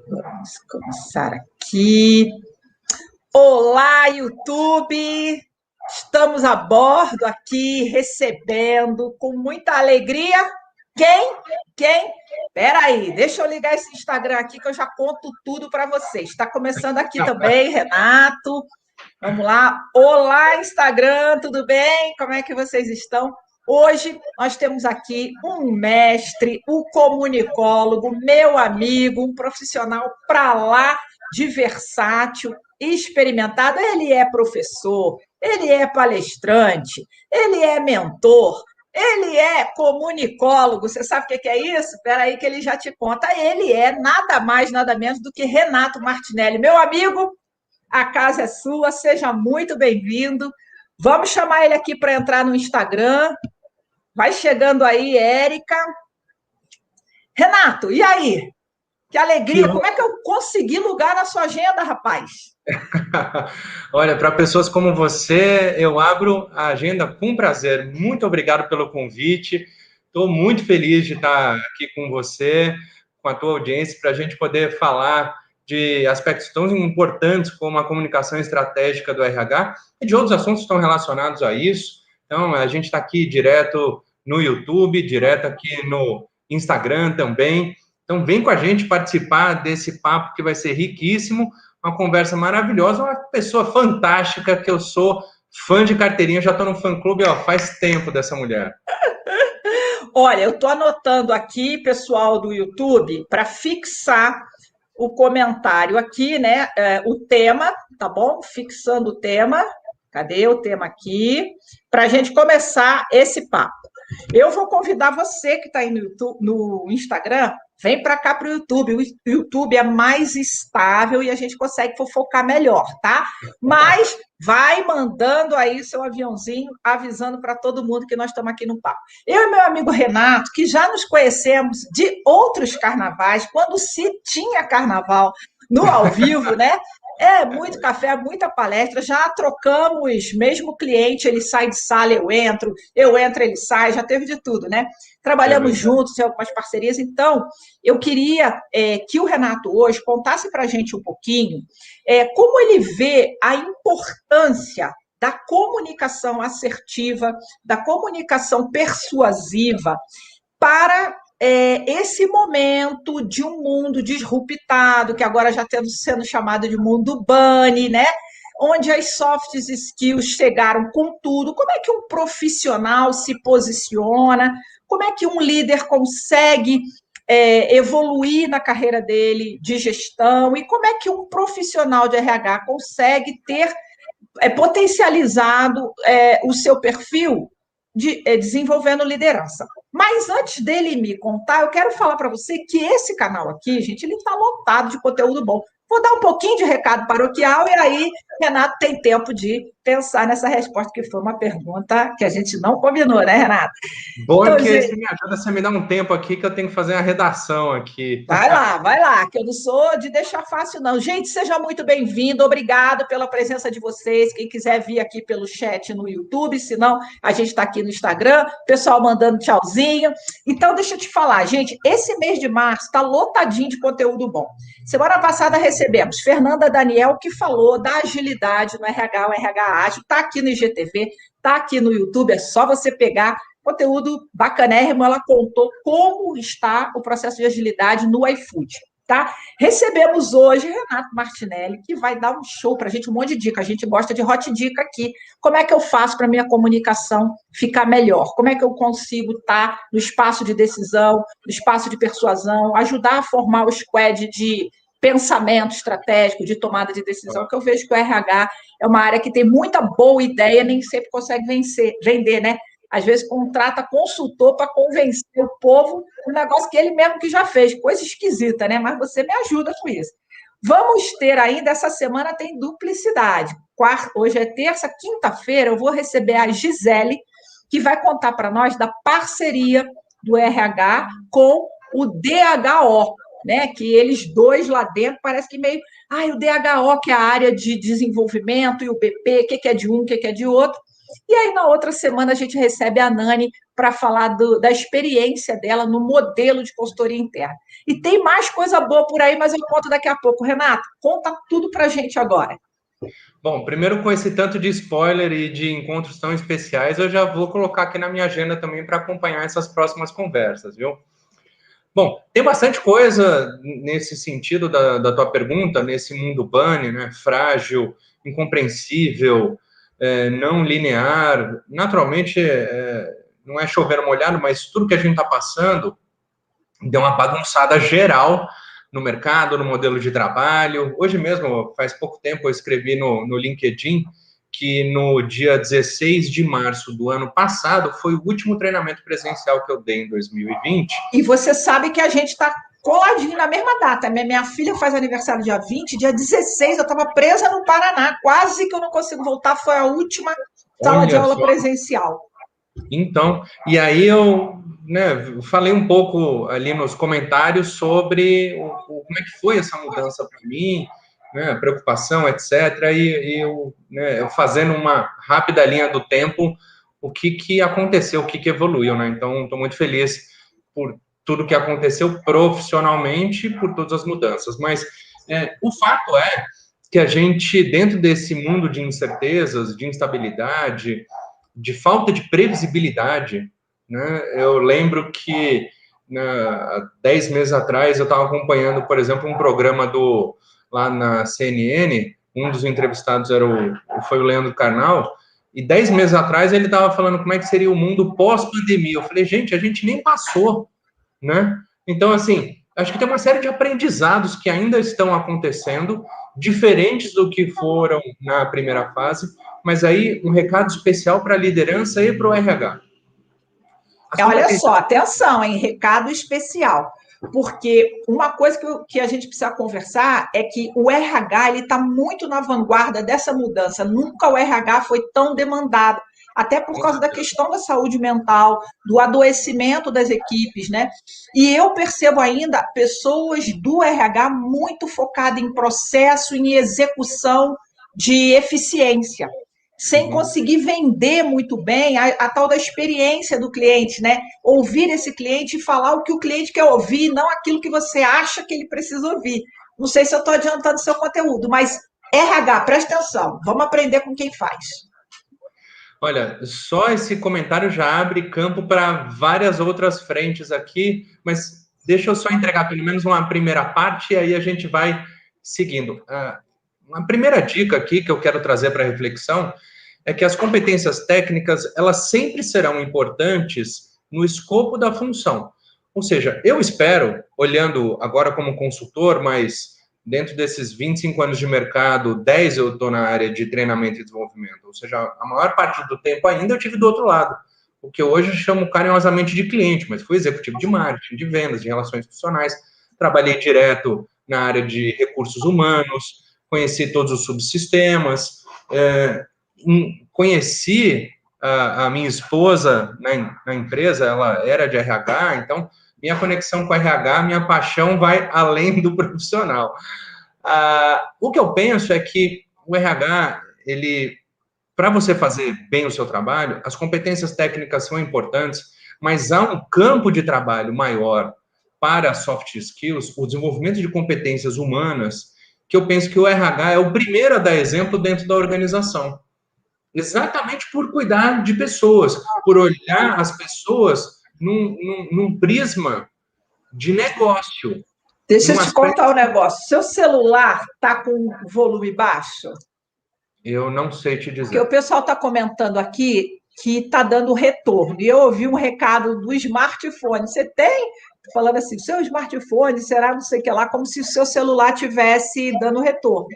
Vamos começar aqui. Olá, YouTube! Estamos a bordo aqui, recebendo com muita alegria. Quem? Espera aí, deixa eu ligar esse Instagram aqui que eu já conto tudo para vocês. Está começando aqui também, Renato. Vamos lá. Olá, Instagram, tudo bem? Como é que vocês estão? Hoje nós temos aqui um mestre, um comunicólogo, meu amigo, um profissional para lá de versátil, experimentado. Ele é professor, ele é palestrante, ele é mentor, ele é comunicólogo. Você sabe o que é isso? Espera aí que ele já te conta. Ele é nada mais, nada menos do que Renato Martinelli. Meu amigo, a casa é sua, seja muito bem-vindo. Vamos chamar ele aqui para entrar no Instagram. Vai chegando aí, Érica. Renato, e aí? Que alegria! Como é que eu consegui lugar na sua agenda, rapaz? Olha, para pessoas como você, eu abro a agenda com prazer. Muito obrigado pelo convite. Estou muito feliz de estar aqui com você, com a tua audiência, para a gente poder falar de aspectos tão importantes como a comunicação estratégica do RH e de outros assuntos que estão relacionados a isso. Então, a gente está aqui direto no YouTube, direto aqui no Instagram também. Então, vem com a gente participar desse papo que vai ser riquíssimo, uma conversa maravilhosa, uma pessoa fantástica, que eu sou fã de carteirinha, já estou no fã-clube faz tempo dessa mulher. Olha, eu estou anotando aqui, pessoal do YouTube, para fixar o comentário aqui, né? O tema, tá bom? Fixando o tema. Cadê o tema aqui? Para a gente começar esse papo. Eu vou convidar você que está aí no Instagram, vem para cá para o YouTube. O YouTube é mais estável e a gente consegue fofocar melhor, tá? Mas vai mandando aí seu aviãozinho, avisando para todo mundo que nós estamos aqui no papo. Eu e meu amigo Renato, que já nos conhecemos de outros carnavais, quando se tinha carnaval no ao vivo, né? É muito café, muita palestra, já trocamos, mesmo cliente, ele sai de sala, eu entro, ele sai, já teve de tudo, né? Trabalhamos juntos em algumas parcerias, então eu queria que o Renato hoje contasse para a gente um pouquinho como ele vê a importância da comunicação assertiva, da comunicação persuasiva para esse momento de um mundo disruptado, que agora já está sendo chamado de mundo bunny, né? Onde as soft skills chegaram com tudo. Como é que um profissional se posiciona? Como é que um líder consegue evoluir na carreira dele de gestão? E como é que um profissional de RH consegue ter potencializado o seu perfil desenvolvendo liderança? Mas antes dele me contar, eu quero falar para você que esse canal aqui, gente, ele está lotado de conteúdo bom. Vou dar um pouquinho de recado paroquial e aí Renato tem tempo de pensar nessa resposta, que foi uma pergunta que a gente não combinou, né, Renato? Bom Então, é que gente, você me ajuda, você me dá um tempo aqui que eu tenho que fazer a redação aqui. vai lá, que eu não sou de deixar fácil, não. Gente, seja muito bem-vindo, obrigado pela presença de vocês. Quem quiser vir aqui pelo chat no YouTube, senão a gente está aqui no Instagram, pessoal mandando tchauzinho. Então, deixa eu te falar, gente, esse mês de março está lotadinho de conteúdo bom. Semana passada recebemos Fernanda Daniel, que falou da agilidade no RH, o RH ágil, está aqui no IGTV, está aqui no YouTube, é só você pegar. Conteúdo bacanérrimo, ela contou como está o processo de agilidade no iFood, tá? Recebemos hoje Renato Martinelli, que vai dar um show para a gente, um monte de dica. A gente gosta de hot dica aqui. Como é que eu faço para a minha comunicação ficar melhor? Como é que eu consigo estar no espaço de decisão, no espaço de persuasão, ajudar a formar o squad de pensamento estratégico, de tomada de decisão, que eu vejo que o RH é uma área que tem muita boa ideia, nem sempre consegue vender, né? Às vezes contrata consultor para convencer o povo um negócio que ele mesmo que já fez, coisa esquisita, né? Mas você me ajuda com isso. Vamos ter ainda, essa semana tem duplicidade. Hoje é terça, quinta-feira, eu vou receber a Gisele, que vai contar para nós da parceria do RH com o DHO, né? Que eles dois lá dentro parece que meio. O DHO, que é a área de desenvolvimento, e o BP, o que é de um, o que é de outro. E aí, na outra semana, a gente recebe a Nani para falar da experiência dela no modelo de consultoria interna. E tem mais coisa boa por aí, mas eu conto daqui a pouco. Renato, conta tudo para a gente agora. Bom, primeiro com esse tanto de spoiler e de encontros tão especiais, eu já vou colocar aqui na minha agenda também para acompanhar essas próximas conversas, viu? Bom, tem bastante coisa nesse sentido da tua pergunta, nesse mundo bunny, né? Frágil, incompreensível, não linear. Naturalmente, não é chover molhado, mas tudo que a gente está passando deu uma bagunçada geral no mercado, no modelo de trabalho. Hoje mesmo, faz pouco tempo, eu escrevi no LinkedIn que no dia 16 de março do ano passado foi o último treinamento presencial que eu dei em 2020. E você sabe que a gente está coladinho na mesma data. Minha filha faz aniversário dia 20, dia 16 eu estava presa no Paraná, quase que eu não consigo voltar, foi a última sala de aula presencial. Então, e aí eu falei um pouco ali nos comentários sobre como é que foi essa mudança para mim, né, preocupação, etc. E eu fazendo uma rápida linha do tempo, o que aconteceu, o que evoluiu, né? Então, estou muito feliz por tudo que aconteceu profissionalmente, por todas as mudanças. Mas o fato é que a gente, dentro desse mundo de incertezas, de instabilidade, de falta de previsibilidade, né? Eu lembro que há 10 meses atrás eu estava acompanhando, por exemplo, um programa lá na CNN, um dos entrevistados foi o Leandro Carnal, e 10 meses atrás ele estava falando como é que seria o mundo pós-pandemia. Eu falei, gente, a gente nem passou, né? Então, assim, acho que tem uma série de aprendizados que ainda estão acontecendo, diferentes do que foram na primeira fase, mas aí um recado especial para a liderança e para o RH. Olha só, atenção, hein? Recado especial. Porque uma coisa que a gente precisa conversar é que o RH está muito na vanguarda dessa mudança. Nunca o RH foi tão demandado, até por causa da questão da saúde mental, do adoecimento das equipes, né? E eu percebo ainda pessoas do RH muito focadas em processo, em execução de eficiência, sem conseguir vender muito bem a tal da experiência do cliente, né? Ouvir esse cliente e falar o que o cliente quer ouvir, não aquilo que você acha que ele precisa ouvir. Não sei se eu estou adiantando seu conteúdo, mas RH, presta atenção, vamos aprender com quem faz. Olha, só esse comentário já abre campo para várias outras frentes aqui, mas deixa eu só entregar pelo menos uma primeira parte e aí a gente vai seguindo. Uma primeira dica aqui que eu quero trazer para reflexão é que as competências técnicas, elas sempre serão importantes no escopo da função. Ou seja, eu espero, olhando agora como consultor, mas dentro desses 25 anos de mercado, 10 eu estou na área de treinamento e desenvolvimento. Ou seja, a maior parte do tempo ainda eu tive do outro lado. O que hoje eu chamo carinhosamente de cliente, mas fui executivo de marketing, de vendas, de relações institucionais. Trabalhei direto na área de recursos humanos, conheci todos os subsistemas, conheci a minha esposa na empresa, ela era de RH, então minha conexão com RH, minha paixão vai além do profissional. O que eu penso é que o RH, para você fazer bem o seu trabalho, as competências técnicas são importantes, mas há um campo de trabalho maior para soft skills, o desenvolvimento de competências humanas, que eu penso que o RH é o primeiro a dar exemplo dentro da organização. Exatamente por cuidar de pessoas, por olhar as pessoas num prisma de negócio. Deixa eu te contar um negócio. Seu celular está com volume baixo? Eu não sei te dizer. Porque o pessoal está comentando aqui que está dando retorno. E eu ouvi um recado do smartphone. Você tem? Falando assim, seu smartphone será não sei o que lá, como se o seu celular tivesse dando retorno. O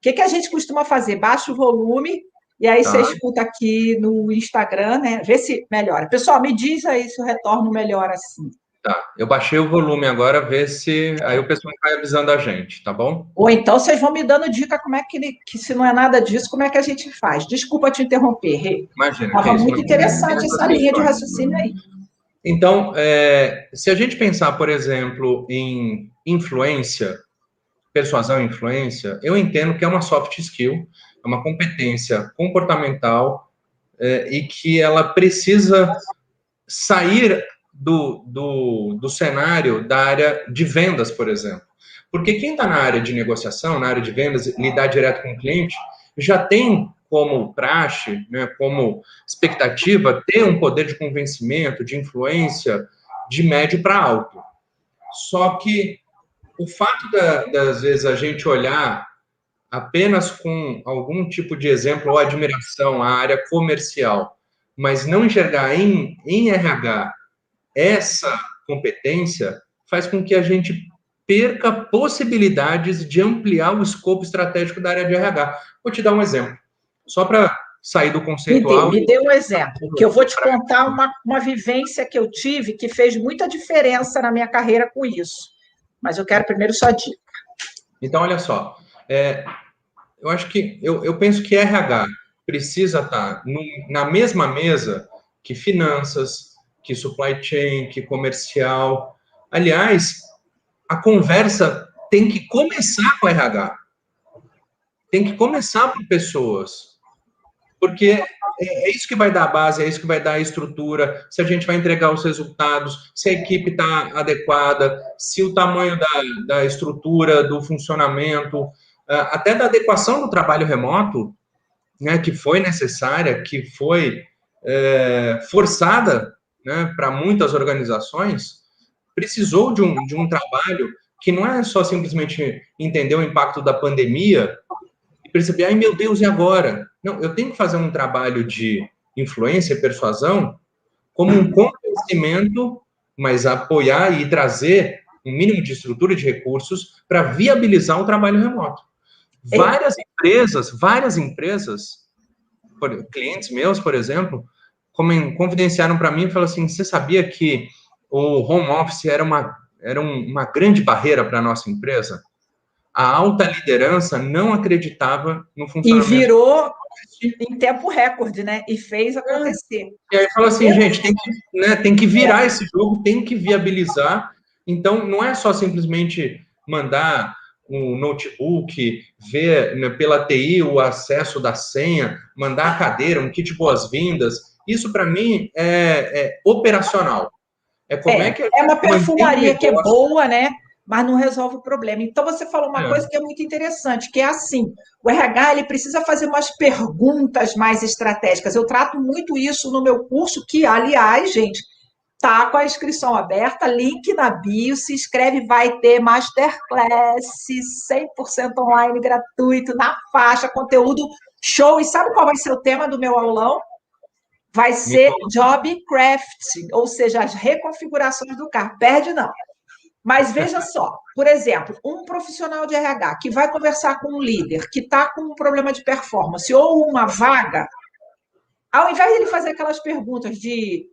que a gente costuma fazer? Baixa o volume e aí você escuta aqui no Instagram, né? Vê se melhora. Pessoal, me diz aí se o retorno melhora assim. Tá, eu baixei o volume agora, vê se aí o pessoal vai avisando a gente, tá bom? Ou então vocês vão me dando dica como é que se não é nada disso, como é que a gente faz. Desculpa te interromper, Rê. Imagina. Estava muito interessante essa linha de raciocínio aí. Então, se a gente pensar, por exemplo, em influência, persuasão e influência, eu entendo que é uma soft skill, é uma competência comportamental e que ela precisa sair do cenário da área de vendas, por exemplo. Porque quem está na área de negociação, na área de vendas, lidar direto com o cliente, já tem como praxe, né, como expectativa, ter um poder de convencimento, de influência de médio para alto. Só que o fato das vezes a gente olhar apenas com algum tipo de exemplo ou admiração à área comercial, mas não enxergar em RH essa competência, faz com que a gente perca possibilidades de ampliar o escopo estratégico da área de RH. Vou te dar um exemplo, só para sair do conceitual. Me dê um exemplo, que eu vou te contar uma vivência que eu tive que fez muita diferença na minha carreira com isso. Mas eu quero primeiro sua dica. Então, olha só, eu acho que eu penso que RH precisa estar na mesma mesa que finanças, que supply chain, que comercial. Aliás, a conversa tem que começar com RH. Tem que começar por pessoas. Porque é isso que vai dar a base, é isso que vai dar a estrutura, se a gente vai entregar os resultados, se a equipe está adequada, se o tamanho da estrutura, do funcionamento, até da adequação do trabalho remoto, né, que foi necessária, que foi forçada, né, para muitas organizações, precisou de um trabalho que não é só simplesmente entender o impacto da pandemia e perceber, ai meu Deus, e agora? Não, eu tenho que fazer um trabalho de influência e persuasão como um convencimento, mas apoiar e trazer um mínimo de estrutura e de recursos para viabilizar um trabalho remoto. Várias empresas, clientes meus, por exemplo, confidenciaram para mim e falaram assim, você sabia que o home office era uma grande barreira para a nossa empresa? A alta liderança não acreditava no funcionamento. E virou em tempo recorde, né? E fez acontecer. E aí falou assim, gente, tem que virar esse jogo, tem que viabilizar. Então, não é só simplesmente mandar um notebook, ver, né, pela TI o acesso da senha, mandar a cadeira, um kit boas-vindas. Isso, para mim, é operacional. É uma perfumaria que é boa, né? Mas não resolve o problema. Então, você falou uma coisa que é muito interessante, que é assim, o RH ele precisa fazer umas perguntas mais estratégicas. Eu trato muito isso no meu curso, que, aliás, gente, tá com a inscrição aberta, link na bio, se inscreve, vai ter masterclass 100% online, gratuito, na faixa, conteúdo show. E sabe qual vai ser o tema do meu aulão? Vai ser job crafting, ou seja, as reconfigurações do carro. Perde não. Mas veja só, por exemplo, um profissional de RH que vai conversar com um líder que está com um problema de performance ou uma vaga, ao invés de ele fazer aquelas perguntas de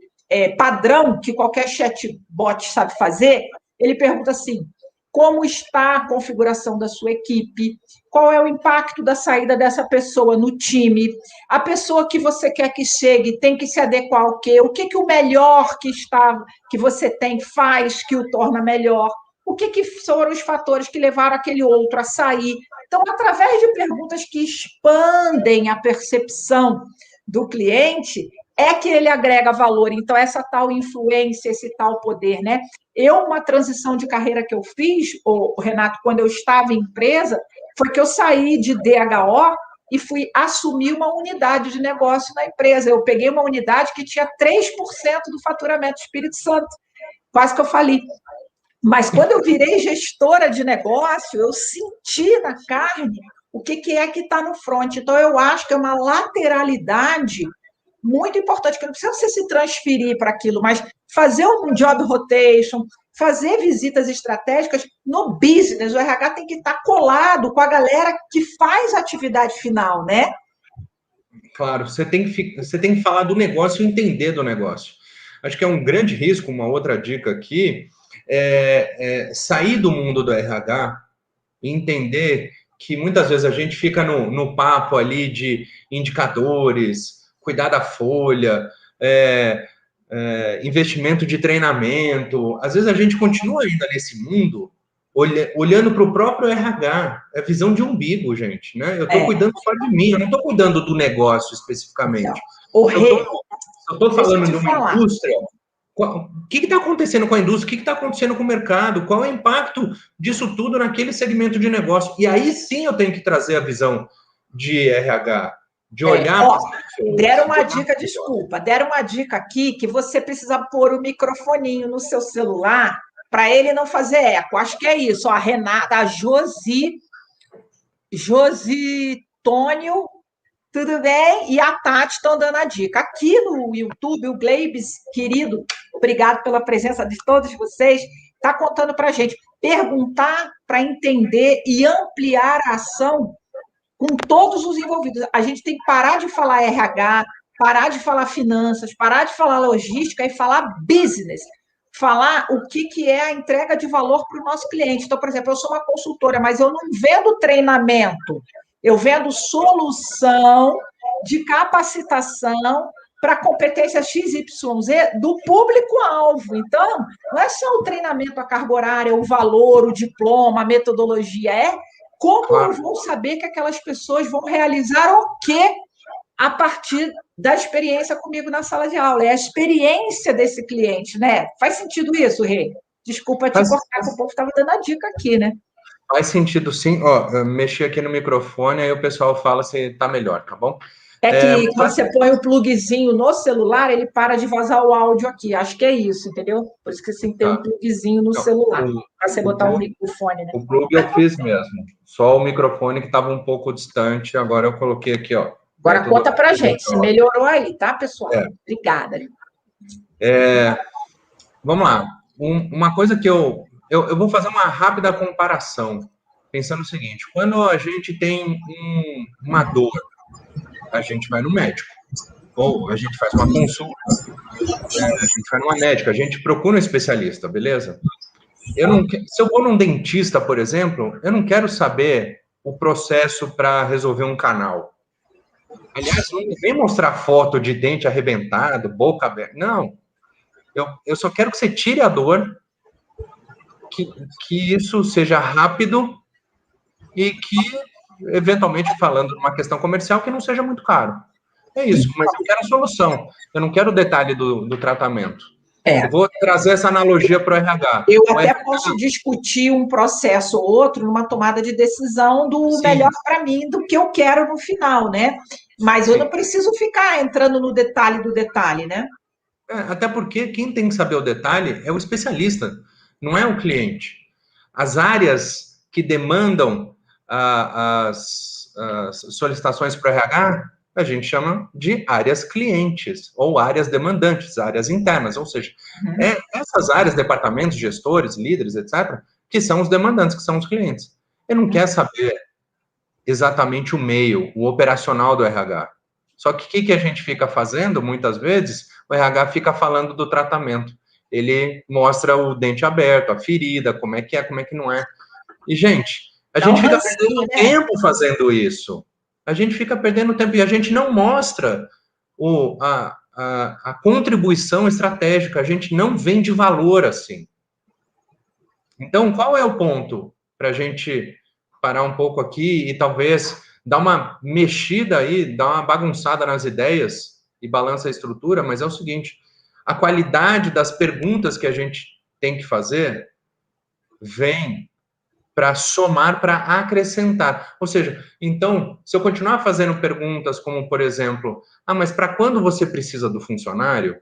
padrão que qualquer chatbot sabe fazer, ele pergunta assim, como está a configuração da sua equipe, qual é o impacto da saída dessa pessoa no time, a pessoa que você quer que chegue tem que se adequar ao quê, o que o melhor que você tem faz que o torna melhor, o que foram os fatores que levaram aquele outro a sair. Então, através de perguntas que expandem a percepção do cliente, é que ele agrega valor. Então, essa tal influência, esse tal poder, né? Uma transição de carreira que eu fiz, Renato, quando eu estava em empresa, foi que eu saí de DHO e fui assumir uma unidade de negócio na empresa. Eu peguei uma unidade que tinha 3% do faturamento do Espírito Santo. Quase que eu falei. Mas quando eu virei gestora de negócio, eu senti na carne o que é que está no front. Então, eu acho que é uma lateralidade muito importante, que não precisa você se transferir para aquilo, mas fazer um job rotation, fazer visitas estratégicas no business. O RH tem que estar colado com a galera que faz a atividade final, né? Claro, você tem que falar do negócio e entender do negócio. Acho que é um grande risco, uma outra dica aqui, sair do mundo do RH e entender que muitas vezes a gente fica no papo ali de indicadores, cuidar da folha, investimento de treinamento. Às vezes a gente continua ainda nesse mundo olhando para o próprio RH. É visão de umbigo, gente, né? Eu estou cuidando só de mim, eu não estou cuidando do negócio especificamente. O Rê, eu estou falando de uma indústria. O que está acontecendo com a indústria? O que está acontecendo com o mercado? Qual é o impacto disso tudo naquele segmento de negócio? E aí sim eu tenho que trazer a visão de RH, de olhar para as pessoas. Deram uma dica, desculpa, deram uma dica aqui que você precisa pôr o microfoninho no seu celular para ele não fazer eco. Acho que é isso. Ó, a Renata, a Jositônio, tudo bem? E a Tati estão dando a dica. Aqui no YouTube, o Gleibs, querido, obrigado pela presença de todos vocês, está contando para a gente. Perguntar para entender e ampliar a ação com todos os envolvidos. A gente tem que parar de falar RH, parar de falar finanças, parar de falar logística e falar business. Falar o que é a entrega de valor para o nosso cliente. Então, por exemplo, eu sou uma consultora, mas eu não vendo treinamento, eu vendo solução de capacitação para competência XYZ do público-alvo. Então, não é só o treinamento, a carga horária, o valor, o diploma, a metodologia, é como eu vou saber que aquelas pessoas vão realizar o quê a partir da experiência comigo na sala de aula? É a experiência desse cliente, né? Faz sentido isso, Rê? Desculpa te cortar, que o povo estava dando a dica aqui, né? Faz sentido, sim. Ó, eu mexi aqui no microfone, aí o pessoal fala se está melhor, tá bom? É que quando você põe o plugzinho no celular, ele para de vazar o áudio aqui. Acho que é isso, entendeu? Por isso que você tem um plugzinho no celular, para você botar o microfone, né? O plug eu fiz mesmo. Só o microfone que estava um pouco distante, agora eu coloquei aqui, ó. Agora conta pra gente, se melhorou aí, tá, pessoal? Obrigada. Vamos lá. Uma coisa que eu vou fazer uma rápida comparação, pensando o seguinte: quando a gente tem uma dor, a gente vai no médico, ou a gente faz uma consulta, a gente vai numa médica, a gente procura um especialista, beleza? Se eu vou num dentista, por exemplo, eu não quero saber o processo para resolver um canal. Aliás, não vem mostrar foto de dente arrebentado, boca aberta. Não. Eu só quero que você tire a dor, que isso seja rápido e que, eventualmente, falando numa questão comercial, que não seja muito caro. É isso, mas eu quero a solução. Eu não quero o detalhe do tratamento. Eu vou trazer essa analogia para o RH. Eu até posso discutir um processo ou outro numa tomada de decisão do melhor para mim, do que eu quero no final, né? Mas eu não preciso ficar entrando no detalhe do detalhe, né? Até porque quem tem que saber o detalhe é o especialista, não é o cliente. As áreas que demandam as solicitações para o RH, a gente chama de áreas clientes, ou áreas demandantes, áreas internas, ou seja, essas áreas, departamentos, gestores, líderes, etc., que são os demandantes, que são os clientes. Ele não quer saber exatamente o meio, o operacional do RH. Só que o que a gente fica fazendo, muitas vezes, o RH fica falando do tratamento. Ele mostra o dente aberto, a ferida, como é que não é. E, gente, a gente fica perdendo tempo fazendo isso. A gente fica perdendo tempo e a gente não mostra a contribuição estratégica, a gente não vende valor assim. Então, qual é o ponto para a gente parar um pouco aqui e talvez dar uma mexida aí, dar uma bagunçada nas ideias e balança a estrutura? Mas é o seguinte, a qualidade das perguntas que a gente tem que fazer vem para somar, para acrescentar. Ou seja, então, se eu continuar fazendo perguntas como, por exemplo, mas para quando você precisa do funcionário?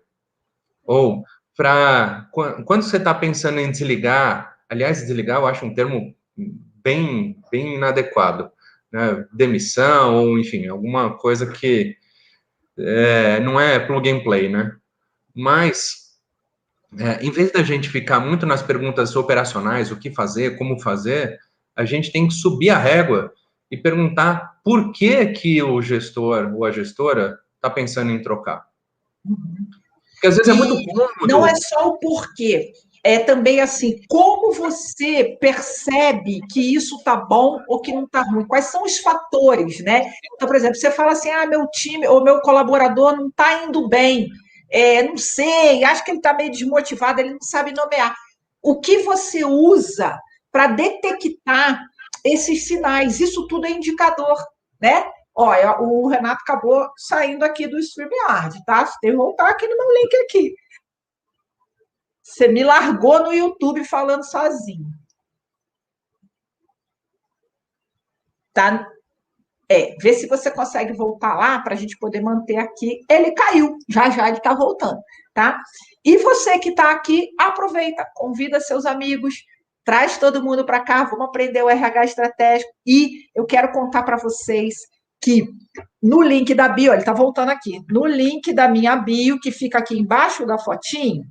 Ou para quando você está pensando em desligar? Aliás, desligar eu acho um termo bem inadequado, né? Demissão, ou enfim, alguma coisa que não é plug and play, né? Mas, em vez da gente ficar muito nas perguntas operacionais, o que fazer, como fazer, a gente tem que subir a régua e perguntar por que o gestor ou a gestora está pensando em trocar. Porque às vezes é muito cômodo. Não é só o porquê, é também assim, como você percebe que isso está bom ou que não está ruim? Quais são os fatores, né? Então, por exemplo, você fala assim, meu time ou meu colaborador não está indo bem, não sei, acho que ele está meio desmotivado, ele não sabe nomear. O que você usa para detectar esses sinais? Isso tudo é indicador, né? Olha, o Renato acabou saindo aqui do StreamYard, tá? Você tem que voltar aqui no meu link aqui. Você me largou no YouTube falando sozinho. Tá? Vê se você consegue voltar lá para a gente poder manter aqui. Ele caiu, já já ele está voltando, tá? E você que está aqui, aproveita, convida seus amigos, traz todo mundo para cá, vamos aprender o RH estratégico. E eu quero contar para vocês que no link da bio, ele está voltando aqui, no link da minha bio, que fica aqui embaixo da fotinho,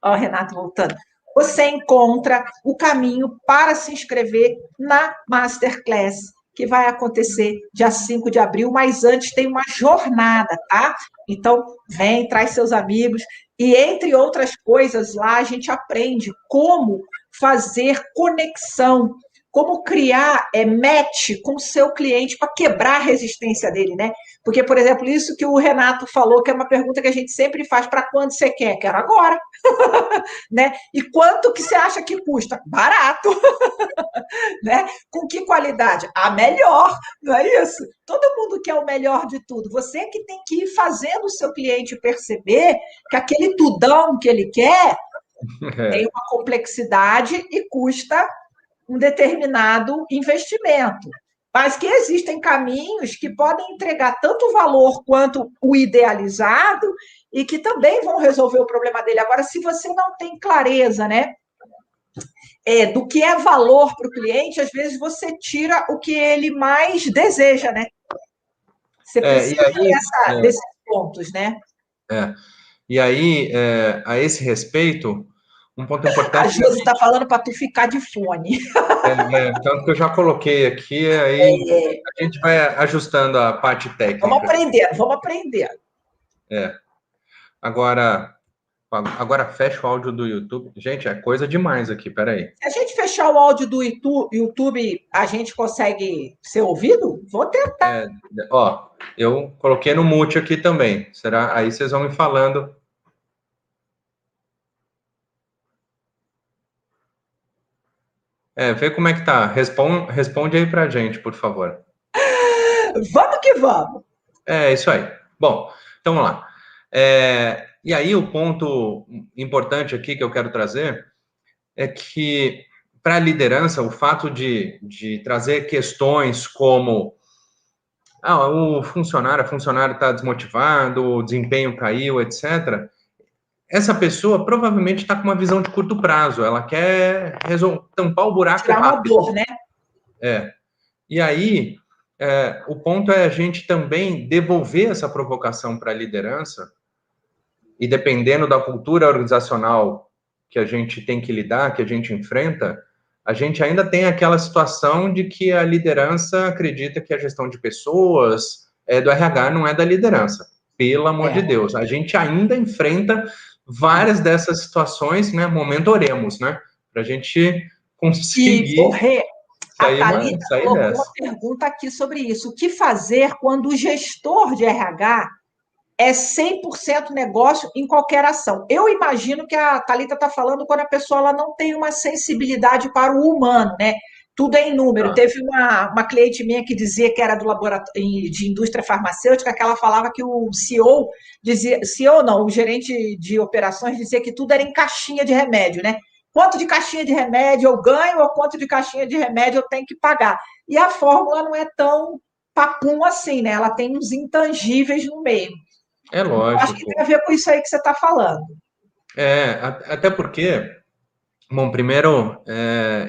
ó, Renato voltando, você encontra o caminho para se inscrever na Masterclass, que vai acontecer dia 5 de abril, mas antes tem uma jornada, tá? Então, vem, traz seus amigos, e entre outras coisas, lá a gente aprende como fazer conexão, como criar match com o seu cliente para quebrar a resistência dele, né? Porque, por exemplo, isso que o Renato falou, que é uma pergunta que a gente sempre faz, para quando você quer? Quero agora. Né? E quanto que você acha que custa? Barato. Né? Com que qualidade? A melhor, não é isso? Todo mundo quer o melhor de tudo. Você que tem que ir fazendo o seu cliente perceber que aquele tudão que ele quer tem uma complexidade e custa um determinado investimento. Mas que existem caminhos que podem entregar tanto valor quanto o idealizado e que também vão resolver o problema dele. Agora, se você não tem clareza, né, do que é valor para o cliente, às vezes você tira o que ele mais deseja, né? Você precisa desses pontos, né? E aí, a esse respeito, um ponto importante... A Josi está falando para tu ficar de fone. Tanto que eu já coloquei aqui, aí a gente vai ajustando a parte técnica. Vamos aprender. Agora fecha o áudio do YouTube. Gente, é coisa demais aqui, peraí. Se a gente fechar o áudio do YouTube, a gente consegue ser ouvido? Vou tentar. Eu coloquei no mute aqui também. Será? Aí vocês vão me falando. Vê como é que tá. Responde aí pra gente, por favor. Vamos que vamos. Isso aí. Bom, então vamos lá. E aí o ponto importante aqui que eu quero trazer é que, para a liderança, o fato de trazer questões como o funcionário, a funcionária está desmotivado, o desempenho caiu, etc., essa pessoa provavelmente está com uma visão de curto prazo, ela quer tampar o buraco tirar rápido. Uma dor, né? E aí, o ponto é a gente também devolver essa provocação para a liderança, e dependendo da cultura organizacional que a gente tem que lidar, que a gente enfrenta, a gente ainda tem aquela situação de que a liderança acredita que a gestão de pessoas é do RH, não é da liderança. Pelo amor de Deus. A gente ainda enfrenta várias dessas situações, né? Momento oremos, né? Para a gente conseguir... A Thalita colocou uma pergunta aqui sobre isso. O que fazer quando o gestor de RH é 100% negócio em qualquer ação? Eu imagino que a Thalita está falando quando a pessoa ela não tem uma sensibilidade para o humano, né? Tudo é em número. Teve uma cliente minha que dizia que era do laboratório de indústria farmacêutica, que ela falava que o CEO dizia, CEO não, o gerente de operações dizia que tudo era em caixinha de remédio, né? Quanto de caixinha de remédio eu ganho ou quanto de caixinha de remédio eu tenho que pagar? E a fórmula não é tão papum assim, né? Ela tem uns intangíveis no meio. É lógico. Eu acho que tem a ver com isso aí que você está falando. Até porque, bom, primeiro,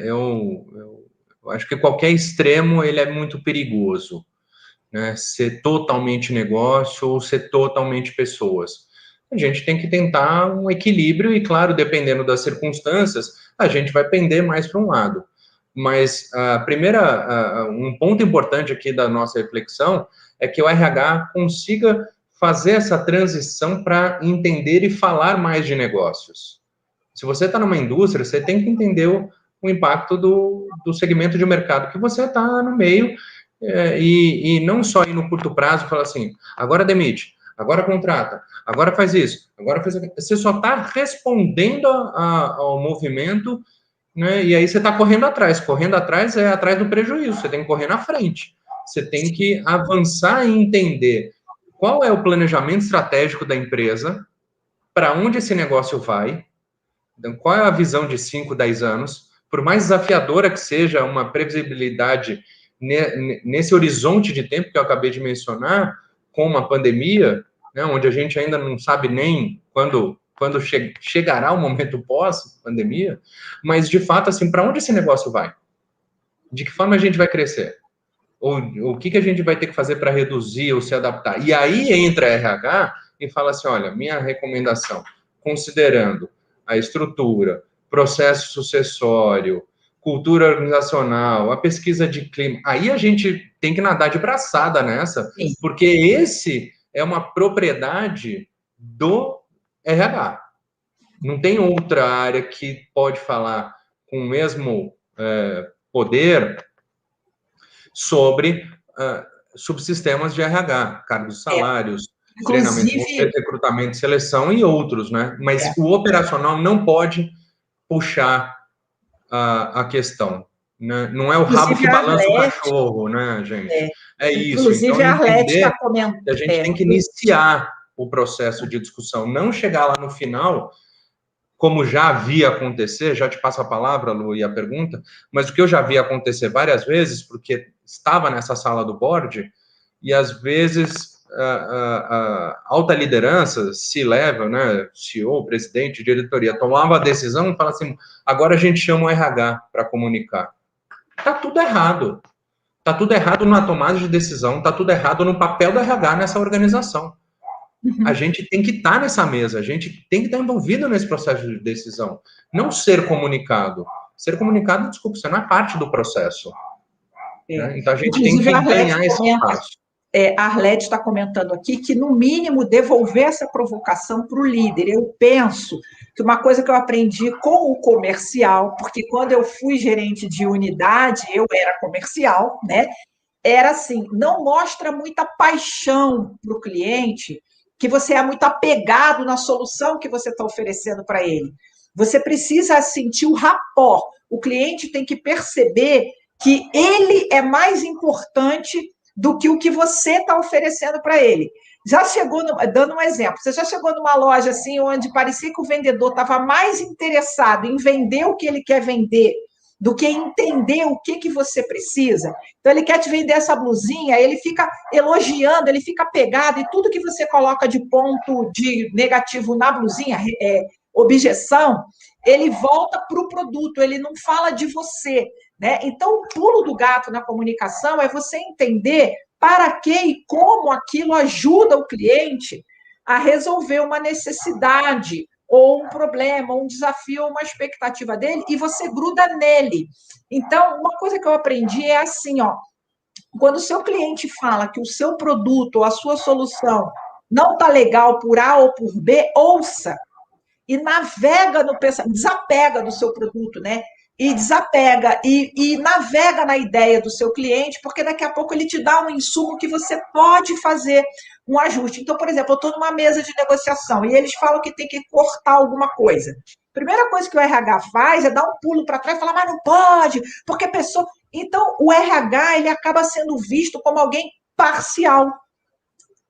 eu acho que qualquer extremo ele é muito perigoso, né? Ser totalmente negócio ou ser totalmente pessoas. A gente tem que tentar um equilíbrio e, claro, dependendo das circunstâncias, a gente vai pender mais para um lado. Mas um ponto importante aqui da nossa reflexão é que o RH consiga fazer essa transição para entender e falar mais de negócios. Se você está numa indústria, você tem que entender o impacto do segmento de mercado que você está no meio, e não só ir no curto prazo e falar assim, agora demite, agora contrata, agora faz isso, agora faz aquilo. Você só está respondendo ao movimento, né, e aí você está correndo atrás. Correndo atrás é atrás do prejuízo, você tem que correr na frente. Você tem que avançar e entender qual é o planejamento estratégico da empresa, para onde esse negócio vai, então, qual é a visão de 5, 10 anos, por mais desafiadora que seja uma previsibilidade nesse horizonte de tempo que eu acabei de mencionar, com uma pandemia, né, onde a gente ainda não sabe nem quando chegará o momento pós-pandemia, mas, de fato, assim, para onde esse negócio vai? De que forma a gente vai crescer? Ou o que a gente vai ter que fazer para reduzir ou se adaptar? E aí entra a RH e fala assim, olha, minha recomendação, considerando a estrutura, processo sucessório, cultura organizacional, a pesquisa de clima, aí a gente tem que nadar de braçada nessa, Sim. porque esse é uma propriedade do RH. Não tem outra área que pode falar com o mesmo poder sobre subsistemas de RH, cargos, salários, treinamento, Inclusive, recrutamento, seleção e outros, né? Mas o operacional não pode puxar a questão, né? Não é o rabo que a balança o Arlete, cachorro, né, gente? é, É isso. Então, inclusive a Arlete entender está comentando. que a gente tem que iniciar o processo de discussão, não chegar lá no final, como já vi acontecer, já te passo a palavra, Lu, e a pergunta, mas o que eu já vi acontecer várias vezes, porque estava nessa sala do board, e às vezes a alta liderança, C-level, né, CEO, presidente, diretoria, tomava a decisão e fala assim, agora a gente chama o RH para comunicar. Tá tudo errado. Tá tudo errado na tomada de decisão, tá tudo errado no papel do RH nessa organização. A gente tem que estar nessa mesa, a gente tem que estar envolvido nesse processo de decisão. Não ser comunicado. Ser comunicado, desculpa, você não é parte do processo. Né? Então a gente tem Inclusive, que ganhar esse espaço. A Arlete está comentando aqui que, no mínimo, devolver essa provocação para o líder. Eu penso que uma coisa que eu aprendi com o comercial, porque quando eu fui gerente de unidade, eu era comercial, né? Era assim, não mostra muita paixão para o cliente, que você é muito apegado na solução que você está oferecendo para ele. Você precisa sentir o rapport. O cliente tem que perceber que ele é mais importante do que o que você está oferecendo para ele. Já chegou, dando um exemplo, você já chegou numa loja assim, onde parecia que o vendedor estava mais interessado em vender o que ele quer vender do que entender o que você precisa. Então, ele quer te vender essa blusinha, ele fica elogiando, ele fica pegado, e tudo que você coloca de ponto de negativo na blusinha, objeção, ele volta para o produto, ele não fala de você. Né? Então, o pulo do gato na comunicação é você entender para que e como aquilo ajuda o cliente a resolver uma necessidade, ou um problema, ou um desafio, ou uma expectativa dele, e você gruda nele. Então, uma coisa que eu aprendi é assim, ó, quando o seu cliente fala que o seu produto ou a sua solução não está legal por A ou por B, ouça e navega no pensamento, desapega do seu produto, né? E desapega e navega na ideia do seu cliente, porque daqui a pouco ele te dá um insumo que você pode fazer um ajuste. Então, por exemplo, eu estou numa mesa de negociação e eles falam que tem que cortar alguma coisa. Primeira coisa que o RH faz é dar um pulo para trás e falar, mas não pode, porque a pessoa... Então, o RH ele acaba sendo visto como alguém parcial.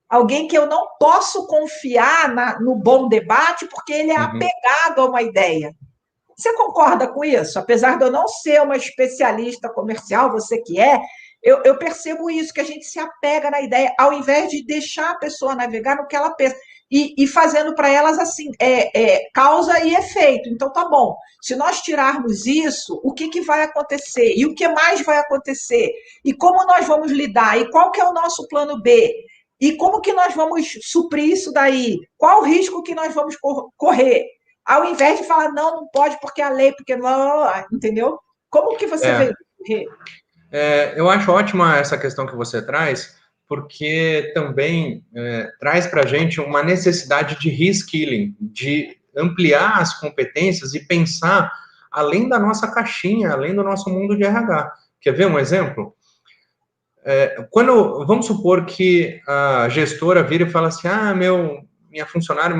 Alguém que eu não posso confiar no bom debate porque ele é apegado a uma ideia. Você concorda com isso? Apesar de eu não ser uma especialista comercial, você que é, eu percebo isso, que a gente se apega na ideia, ao invés de deixar a pessoa navegar no que ela pensa. E fazendo para elas assim, causa e efeito. Então, tá bom. Se nós tirarmos isso, o que vai acontecer? E o que mais vai acontecer? E como nós vamos lidar? E qual que é o nosso plano B? E como que nós vamos suprir isso daí? Qual o risco que nós vamos correr? Ao invés de falar, não pode porque a lei, porque não, entendeu? Como que você vê? Eu acho ótima essa questão que você traz, porque também traz para a gente uma necessidade de reskilling, de ampliar as competências e pensar além da nossa caixinha, além do nosso mundo de RH. Quer ver um exemplo? Vamos supor que a gestora vira e fala assim, meu funcionário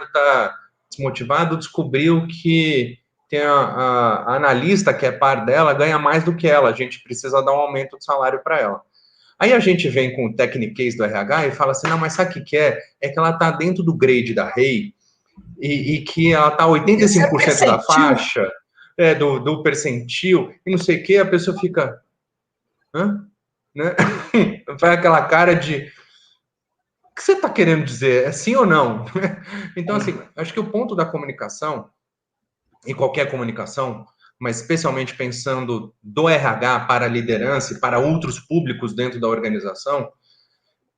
está desmotivado, descobriu que tem a analista, que é par dela, ganha mais do que ela, a gente precisa dar um aumento de salário para ela. Aí a gente vem com o techniquez do RH e fala assim, não, mas sabe o que é? É que ela está dentro do grade da REI e que ela está 85% da faixa, do percentil, e não sei o que, a pessoa fica... Hã? Né? Faz aquela cara de... O que você está querendo dizer? É sim ou não? Então, assim, acho que o ponto da comunicação, em qualquer comunicação, mas especialmente pensando do RH para a liderança e para outros públicos dentro da organização,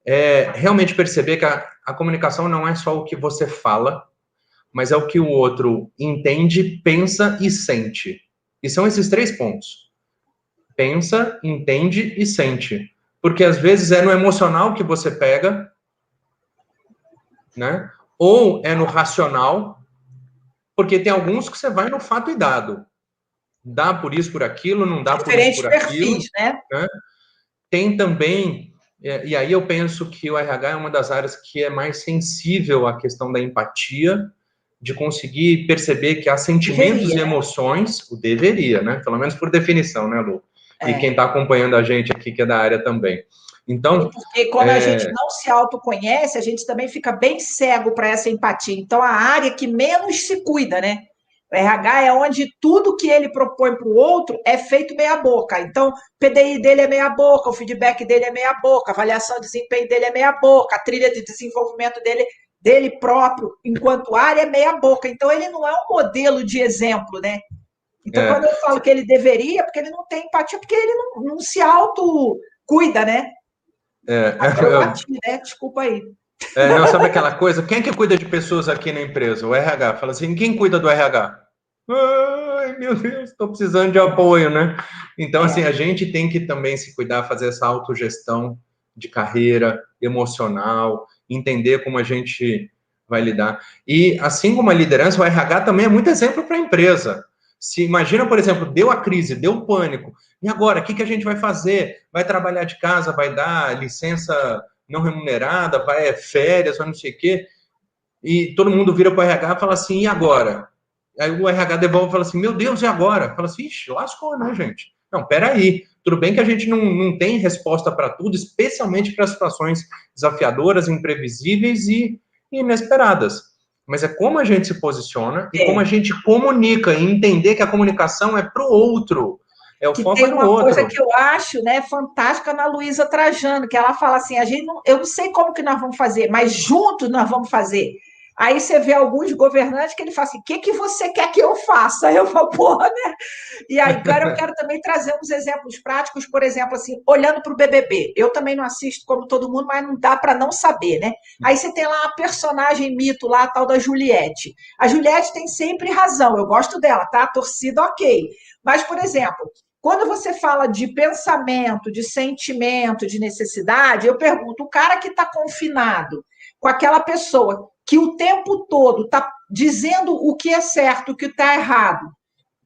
é realmente perceber que a comunicação não é só o que você fala, mas é o que o outro entende, pensa e sente. E são esses 3 pontos. Pensa, entende e sente. Porque às vezes é no emocional que você pega, né? Ou é no racional, porque tem alguns que você vai no fato e dado. Dá por isso, por aquilo, não dá por isso, Diferentes por aquilo. perfis, né? Tem também, e aí eu penso que o RH é uma das áreas que é mais sensível à questão da empatia, de conseguir perceber que há sentimentos e emoções, o deveria, né? Pelo menos por definição, né, Lu? E quem está acompanhando a gente aqui, que é da área também. Então, porque quando a gente não se autoconhece, a gente também fica bem cego para essa empatia. Então, a área que menos se cuida, né? O RH é onde tudo que ele propõe para o outro é feito meia boca. Então, o PDI dele é meia boca, o feedback dele é meia boca, a avaliação de desempenho dele é meia boca, a trilha de desenvolvimento dele próprio, enquanto área, é meia boca. Então, ele não é um modelo de exemplo, né? Então, quando eu falo que ele deveria, porque ele não tem empatia, porque ele não se auto-cuida, né? Agora eu bati, né? Desculpa aí. Não, sabe aquela coisa? Quem é que cuida de pessoas aqui na empresa? O RH. Fala assim, quem cuida do RH? Ai, meu Deus, estou precisando de apoio, né? Então, assim, a gente tem que também se cuidar, fazer essa autogestão de carreira, emocional, entender como a gente vai lidar. E, assim como a liderança, o RH também é muito exemplo para a empresa. Se imagina, por exemplo, deu a crise, deu o pânico, e agora, o que a gente vai fazer? Vai trabalhar de casa, vai dar licença não remunerada, vai férias, vai não sei o quê, e todo mundo vira para o RH e fala assim, e agora? Aí o RH devolve e fala assim, meu Deus, e agora? Fala assim, ixi, lascou, né, gente? Não, peraí, tudo bem que a gente não tem resposta para tudo, especialmente para situações desafiadoras, imprevisíveis e inesperadas. Mas é como a gente se posiciona e como a gente comunica e entender que a comunicação é para o outro. É o foco no outro. Tem uma coisa que eu acho, né, fantástica na Luísa Trajano, que ela fala assim, eu não sei como que nós vamos fazer, mas juntos nós vamos fazer. Aí você vê alguns governantes que ele fala assim, o que você quer que eu faça? Aí eu falo, porra, né? E aí, cara, eu quero também trazer uns exemplos práticos, por exemplo, assim, olhando para o BBB. Eu também não assisto como todo mundo, mas não dá para não saber, né? Aí você tem lá a personagem mito lá, a tal da Juliette. A Juliette tem sempre razão, eu gosto dela, tá? A torcida, ok. Mas, por exemplo, quando você fala de pensamento, de sentimento, de necessidade, eu pergunto, o cara que está confinado com aquela pessoa que o tempo todo está dizendo o que é certo, o que está errado,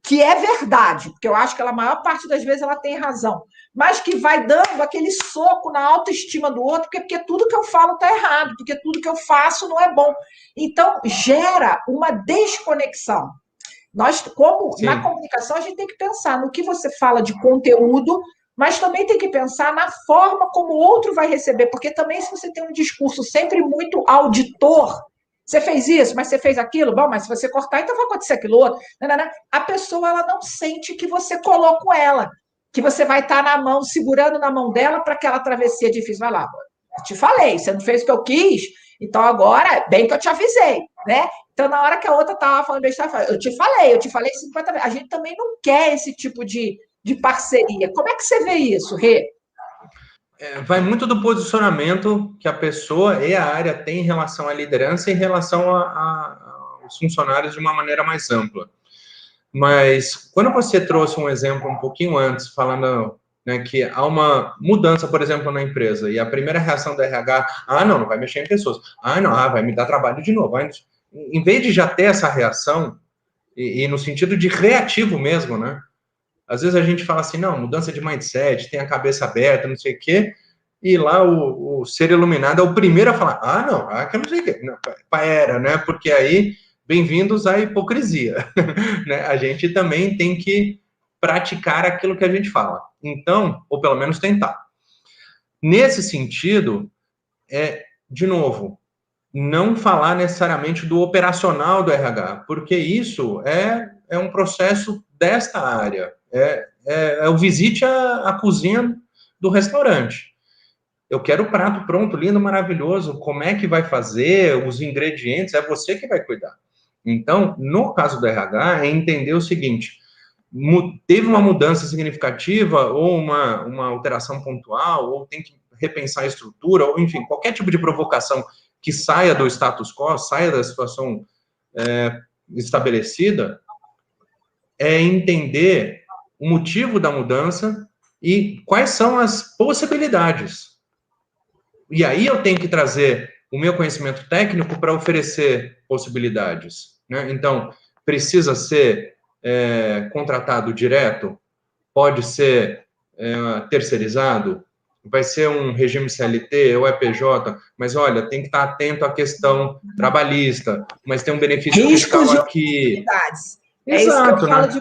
que é verdade, porque eu acho que a maior parte das vezes ela tem razão, mas que vai dando aquele soco na autoestima do outro, porque tudo que eu falo está errado, porque tudo que eu faço não é bom. Então, gera uma desconexão. Nós, como na comunicação, a gente tem que pensar no que você fala de conteúdo, mas também tem que pensar na forma como o outro vai receber, porque também se você tem um discurso sempre muito auditor, você fez isso, mas você fez aquilo, bom, mas se você cortar, então vai acontecer aquilo outro. A pessoa ela não sente que você colocou ela, que você vai estar na mão, segurando na mão dela para aquela travessia difícil. Vai lá, eu te falei, você não fez o que eu quis, então agora, bem que eu te avisei, né? Então, na hora que a outra estava falando besteira, eu te falei 50 vezes. A gente também não quer esse tipo de parceria. Como é que você vê isso, Rê? Vai muito do posicionamento que a pessoa e a área tem em relação à liderança e em relação aos funcionários de uma maneira mais ampla. Mas quando você trouxe um exemplo um pouquinho antes, falando, né, que há uma mudança, por exemplo, na empresa, e a primeira reação da RH, não vai mexer em pessoas. Não, vai me dar trabalho de novo. Em vez de já ter essa reação, e no sentido de reativo mesmo, né? Às vezes a gente fala assim, não, mudança de mindset, tem a cabeça aberta, não sei o quê, e lá o ser iluminado é o primeiro a falar, não, que eu não sei o quê. Não, era, né? Porque aí, bem-vindos à hipocrisia. Né? A gente também tem que praticar aquilo que a gente fala. Então, ou pelo menos tentar. nesse sentido, de novo, não falar necessariamente do operacional do RH, porque isso é um processo desta área, é o visite à cozinha do restaurante. Eu quero o prato pronto, lindo, maravilhoso, como é que vai fazer, os ingredientes, é você que vai cuidar. Então, no caso do RH, é entender o seguinte, teve uma mudança significativa ou uma alteração pontual, ou tem que repensar a estrutura, ou enfim, qualquer tipo de provocação que saia do status quo, saia da situação estabelecida, é entender o motivo da mudança e quais são as possibilidades. E aí eu tenho que trazer o meu conhecimento técnico para oferecer possibilidades, né? Então, precisa ser contratado direto? Pode ser terceirizado? Vai ser um regime CLT ou PJ? Mas, olha, tem que estar atento à questão trabalhista, mas tem um benefício fiscal aqui. É isso que eu falo, né?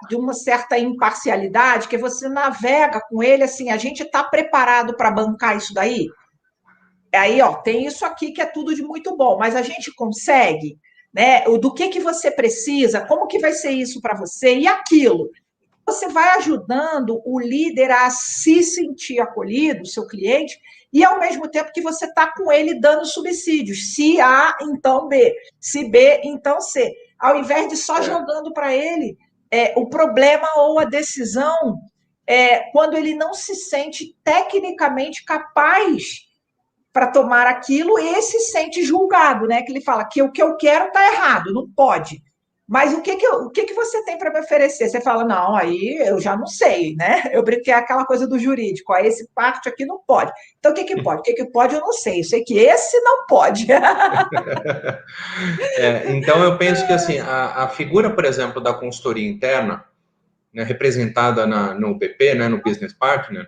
de uma certa imparcialidade, que você navega com ele, assim, a gente está preparado para bancar isso daí? Aí, ó, tem isso aqui que é tudo de muito bom, mas a gente consegue, né? Do que você precisa, como que vai ser isso para você e aquilo. Você vai ajudando o líder a se sentir acolhido, o seu cliente, e ao mesmo tempo que você está com ele dando subsídios. Se A, então B. Se B, então C. Ao invés de só jogando para ele o problema ou a decisão, quando ele não se sente tecnicamente capaz para tomar aquilo, e se sente julgado, né? Que ele fala que o que eu quero está errado, não pode. Mas o que você tem para me oferecer? Você fala, não, aí eu já não sei, né? Eu brinquei aquela coisa do jurídico, ó, esse parte aqui não pode. Então, o que pode? O que pode eu não sei. Eu sei que esse não pode. Então, eu penso que assim, a figura, por exemplo, da consultoria interna, né, representada no UPP, né, no Business Partner,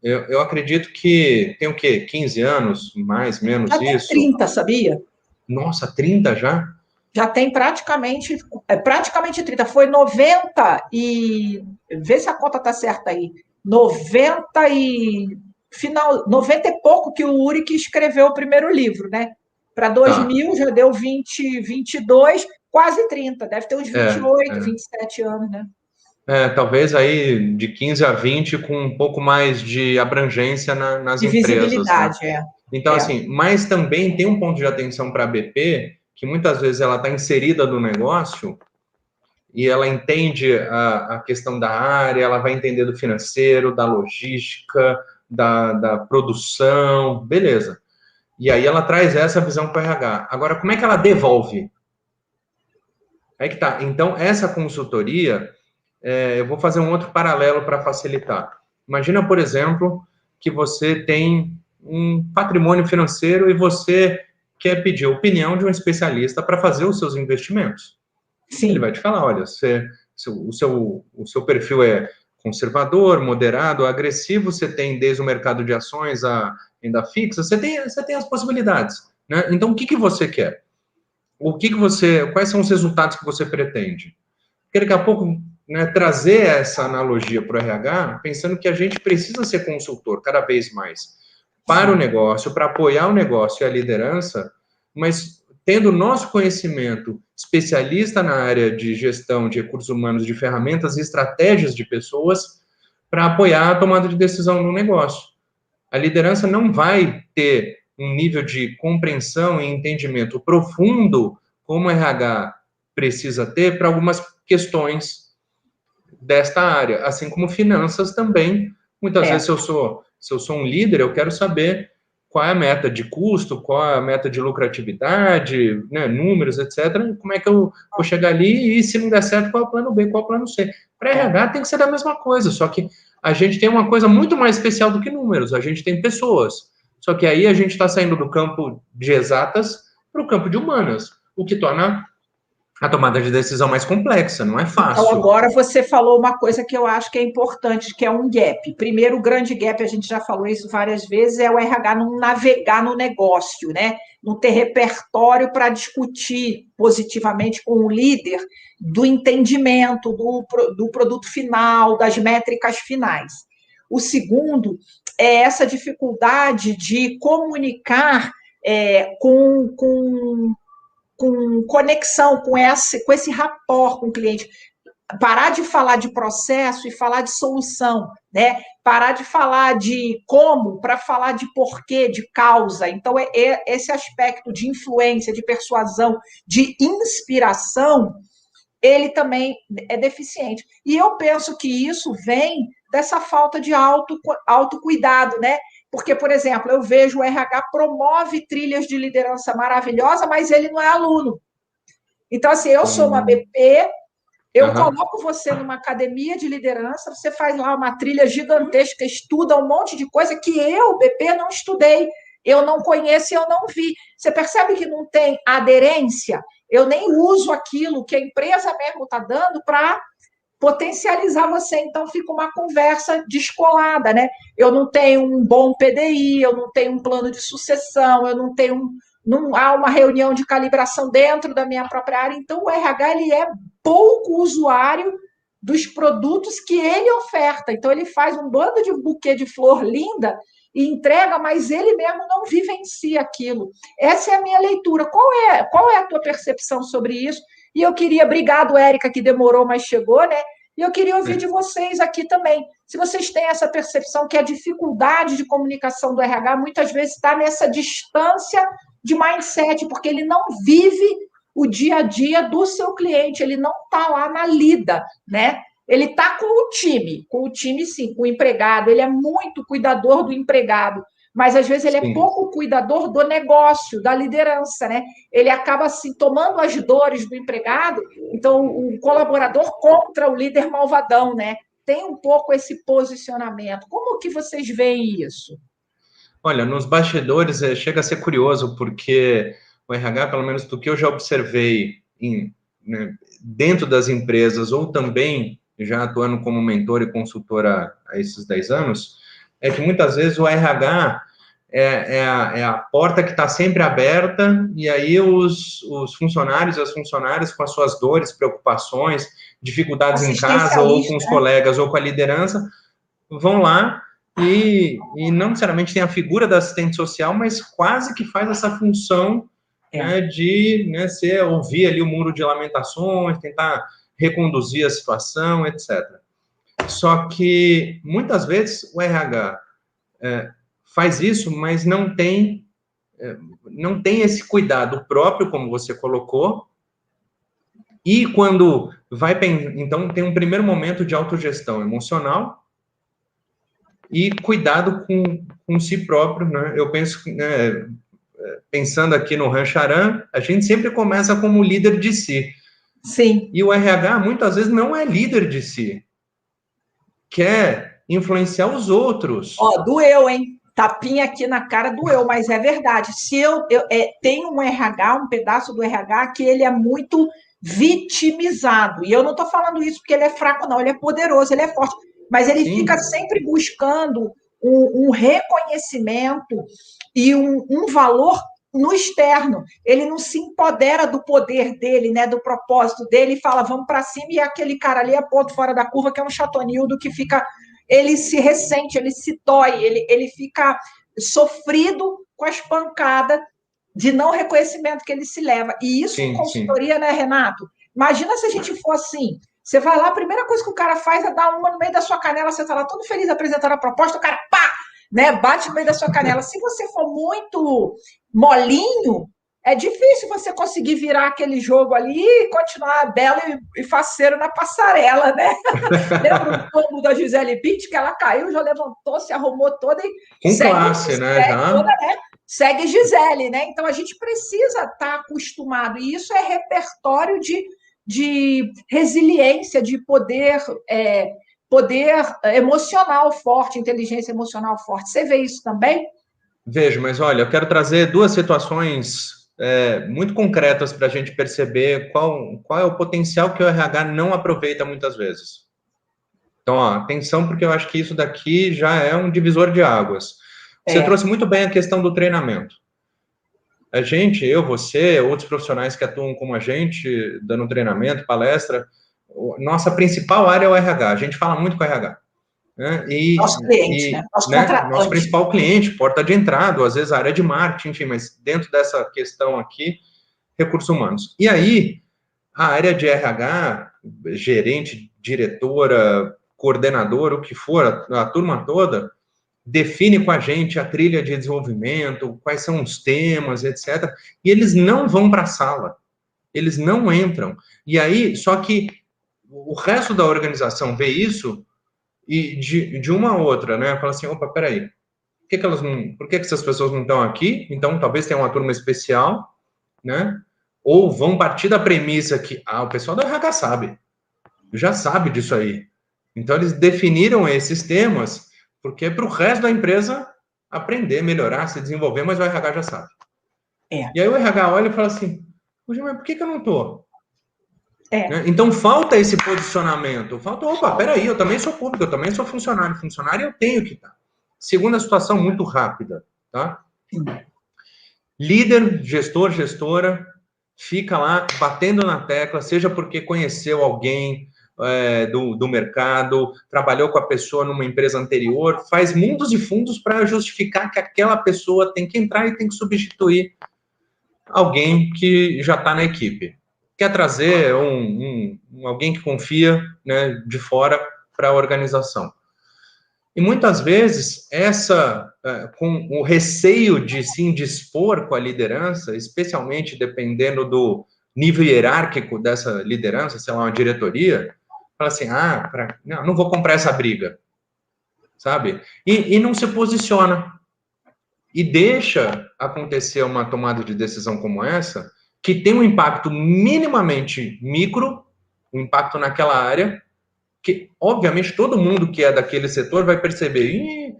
eu acredito que tem o quê? 15 anos, mais, menos já isso? Tem 30, sabia? Nossa, 30 já? Já tem praticamente 30. Foi 90 e... Vê se a conta está certa aí. 90 e pouco que o Uri que escreveu o primeiro livro, né? Para 2000 já deu 20, 22, quase 30. Deve ter uns 28, 27 anos, né? Talvez aí de 15 a 20 com um pouco mais de abrangência nas de empresas. Visibilidade, né? Então, assim, mas também tem um ponto de atenção para a BP, que muitas vezes ela está inserida no negócio e ela entende a questão da área, ela vai entender do financeiro, da logística, da produção, beleza. E aí ela traz essa visão para o RH. Agora, como é que ela devolve? Aí que tá. Então, essa consultoria, eu vou fazer um outro paralelo para facilitar. Imagina, por exemplo, que você tem um patrimônio financeiro e você quer pedir a opinião de um especialista para fazer os seus investimentos. Sim. Ele vai te falar, olha, o seu perfil é conservador, moderado, agressivo, você tem desde o mercado de ações a renda fixa, você tem as possibilidades. Né? Então, o que você quer? Quais são os resultados que você pretende? Porque daqui a pouco, né, trazer essa analogia para o RH, pensando que a gente precisa ser consultor cada vez mais para o negócio, para apoiar o negócio e a liderança, mas tendo o nosso conhecimento especialista na área de gestão de recursos humanos, de ferramentas e estratégias de pessoas para apoiar a tomada de decisão no negócio. A liderança não vai ter um nível de compreensão e entendimento profundo como o RH precisa ter para algumas questões desta área, assim como finanças também. Muitas vezes, se eu sou um líder, eu quero saber qual é a meta de custo, qual é a meta de lucratividade, né, números, etc. Como é que eu vou chegar ali e, se não der certo, qual é o plano B, qual é o plano C. Para RH tem que ser a mesma coisa, só que a gente tem uma coisa muito mais especial do que números, a gente tem pessoas. Só que aí a gente está saindo do campo de exatas para o campo de humanas, o que torna a tomada de decisão mais complexa, não é fácil. Então, agora você falou uma coisa que eu acho que é importante, que é um gap. Primeiro, o grande gap, a gente já falou isso várias vezes, é o RH não navegar no negócio, né? Não ter repertório para discutir positivamente com o líder do entendimento do produto final, das métricas finais. O segundo é essa dificuldade de comunicar com conexão, com esse rapport com o cliente. Parar de falar de processo e falar de solução, né? Parar de falar de como para falar de porquê, de causa. Então, esse aspecto de influência, de persuasão, de inspiração, ele também é deficiente. E eu penso que isso vem dessa falta de autocuidado, né? Porque, por exemplo, eu vejo o RH promove trilhas de liderança maravilhosa, mas ele não é aluno. Então, assim, eu sou uma BP, eu coloco você numa academia de liderança, você faz lá uma trilha gigantesca, estuda um monte de coisa que eu, BP, não estudei, eu não conheço e eu não vi. Você percebe que não tem aderência? Eu nem uso aquilo que a empresa mesmo está dando para potencializar você, então fica uma conversa descolada, né? Eu não tenho um bom PDI, eu não tenho um plano de sucessão, eu não tenho não há uma reunião de calibração dentro da minha própria área, então o RH ele é pouco usuário dos produtos que ele oferta, então ele faz um bando de buquê de flor linda e entrega, mas ele mesmo não vivencia aquilo. Essa é a minha leitura. Qual é a tua percepção sobre isso? E eu queria, obrigado, Érica, que demorou, mas chegou, né? E eu queria ouvir de vocês aqui também, se vocês têm essa percepção que a dificuldade de comunicação do RH muitas vezes está nessa distância de mindset, porque ele não vive o dia a dia do seu cliente, ele não está lá na lida, né? Ele está com o time sim, com o empregado, ele é muito cuidador do empregado, mas às vezes ele é pouco cuidador do negócio, da liderança, né? Ele acaba assim tomando as dores do empregado, então o colaborador contra o líder malvadão, né? Tem um pouco esse posicionamento. Como que vocês veem isso? Olha, nos bastidores chega a ser curioso, porque o RH, pelo menos do que eu já observei né, dentro das empresas, ou também já atuando como mentor e consultora há esses 10 anos, é que muitas vezes o RH é a porta que está sempre aberta, e aí os funcionários e as funcionárias com as suas dores, preocupações, dificuldades em casa, ou com os colegas, ou com a liderança, vão lá e não necessariamente tem a figura da assistente social, mas quase que faz essa função né, de ouvir ali o muro de lamentações, tentar reconduzir a situação, etc. Só que, muitas vezes, o RH faz isso, mas não tem esse cuidado próprio, como você colocou, e quando vai... Então, tem um primeiro momento de autogestão emocional, e cuidado com si próprio, né? Eu penso, né, pensando aqui no Rancharan, a gente sempre começa como líder de si. Sim. E o RH, muitas vezes, não é líder de si. Quer influenciar os outros. Ó, doeu, hein? Tapinha aqui na cara doeu, mas é verdade. Se eu tenho um RH, um pedaço do RH, que ele é muito vitimizado. E eu não estou falando isso porque ele é fraco, não. Ele é poderoso, ele é forte. Mas ele fica sempre buscando um reconhecimento e um valor no externo. Ele não se empodera do poder dele, né, do propósito dele, e fala, vamos para cima, e aquele cara ali é ponto fora da curva, que é um chatonildo que fica... Ele se ressente, ele se dói, ele fica sofrido com as pancadas de não reconhecimento que ele se leva. E isso em consultoria, né, Renato? Imagina se a gente for assim... Você vai lá, a primeira coisa que o cara faz é dar uma no meio da sua canela, você está lá todo feliz apresentando a proposta, o cara, pá, né, bate no meio da sua canela. Se você for muito molinho, é difícil você conseguir virar aquele jogo ali e continuar belo e faceiro na passarela, né? Lembra o tombo da Gisele Bündchen, que ela caiu, já levantou, se arrumou toda e com classe, né? Segue Gisele, né? Então a gente precisa estar acostumado, e isso é repertório de resiliência, de poder emocional forte, inteligência emocional forte. Você vê isso também? Vejo, mas olha, eu quero trazer duas situações muito concretas para a gente perceber qual é o potencial que o RH não aproveita muitas vezes. Então, ó, atenção, porque eu acho que isso daqui já é um divisor de águas. Você trouxe muito bem a questão do treinamento. A gente, eu, você, outros profissionais que atuam como a gente, dando treinamento, palestra, nossa principal área é o RH. A gente fala muito com o RH. né? Nosso cliente, né? Nosso né? contratante. Nosso principal cliente, porta de entrada, ou às vezes a área de marketing, enfim, mas dentro dessa questão aqui, recursos humanos. E aí, a área de RH, gerente, diretora, coordenador, o que for, a turma toda, define com a gente a trilha de desenvolvimento, quais são os temas, etc. E eles não vão para a sala, eles não entram. E aí, só que o resto da organização vê isso e de uma a outra, né? Fala assim, opa, peraí, por que essas pessoas não estão aqui? Então, talvez tenha uma turma especial, né? Ou vão partir da premissa que, o pessoal do RH já sabe disso aí. Então, eles definiram esses temas porque é para o resto da empresa aprender, melhorar, se desenvolver, mas o RH já sabe. E aí o RH olha e fala assim, poxa, mas por que eu não estou? Né? Então, falta esse posicionamento. Falta, opa, peraí, eu também sou público, eu também sou funcionário. Funcionário eu tenho que estar. Segunda situação muito rápida, tá? Líder, gestor, gestora, fica lá batendo na tecla, seja porque conheceu alguém do mercado, trabalhou com a pessoa numa empresa anterior, faz mundos e fundos para justificar que aquela pessoa tem que entrar e tem que substituir alguém que já está na equipe. Quer trazer alguém que confia, né, de fora para a organização. E muitas vezes, com o receio de se indispor com a liderança, especialmente dependendo do nível hierárquico dessa liderança, sei lá, uma diretoria, fala assim, não vou comprar essa briga, sabe? E não se posiciona. E deixa acontecer uma tomada de decisão como essa, que tem um impacto minimamente micro, um impacto naquela área, que, obviamente, todo mundo que é daquele setor vai perceber,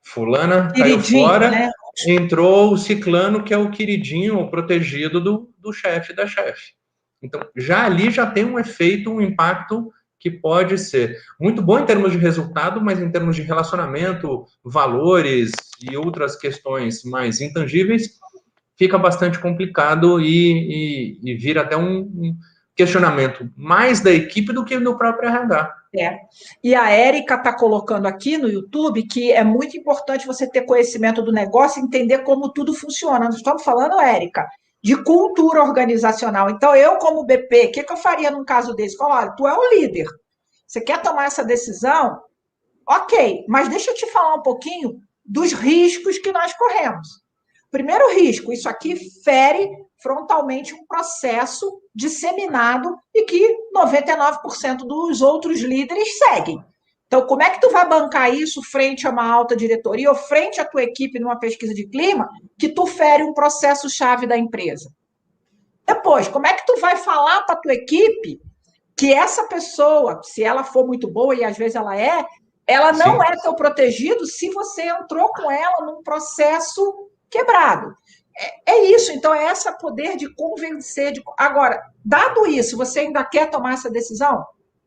fulana caiu fora, né? Entrou o ciclano, que é o queridinho, o protegido do chefe da chefe. Então, já ali já tem um efeito, um impacto que pode ser muito bom em termos de resultado, mas em termos de relacionamento, valores e outras questões mais intangíveis, fica bastante complicado e vira até um questionamento mais da equipe do que do próprio RH. E a Érica está colocando aqui no YouTube que é muito importante você ter conhecimento do negócio e entender como tudo funciona. Nós estamos falando, Érica, de cultura organizacional. Então, eu, como BP, o que eu faria num caso desse? Falar, olha, tu é o líder. Você quer tomar essa decisão? Ok, mas deixa eu te falar um pouquinho dos riscos que nós corremos. Primeiro risco, isso aqui fere frontalmente um processo disseminado e que 99% dos outros líderes seguem. Então, como é que tu vai bancar isso frente a uma alta diretoria ou frente à tua equipe numa pesquisa de clima que tu fere um processo-chave da empresa? Depois, como é que tu vai falar para a tua equipe que essa pessoa, se ela for muito boa, e às vezes ela não é teu protegido se você entrou com ela num processo quebrado. É isso, então é esse poder de convencer. Agora, dado isso, você ainda quer tomar essa decisão?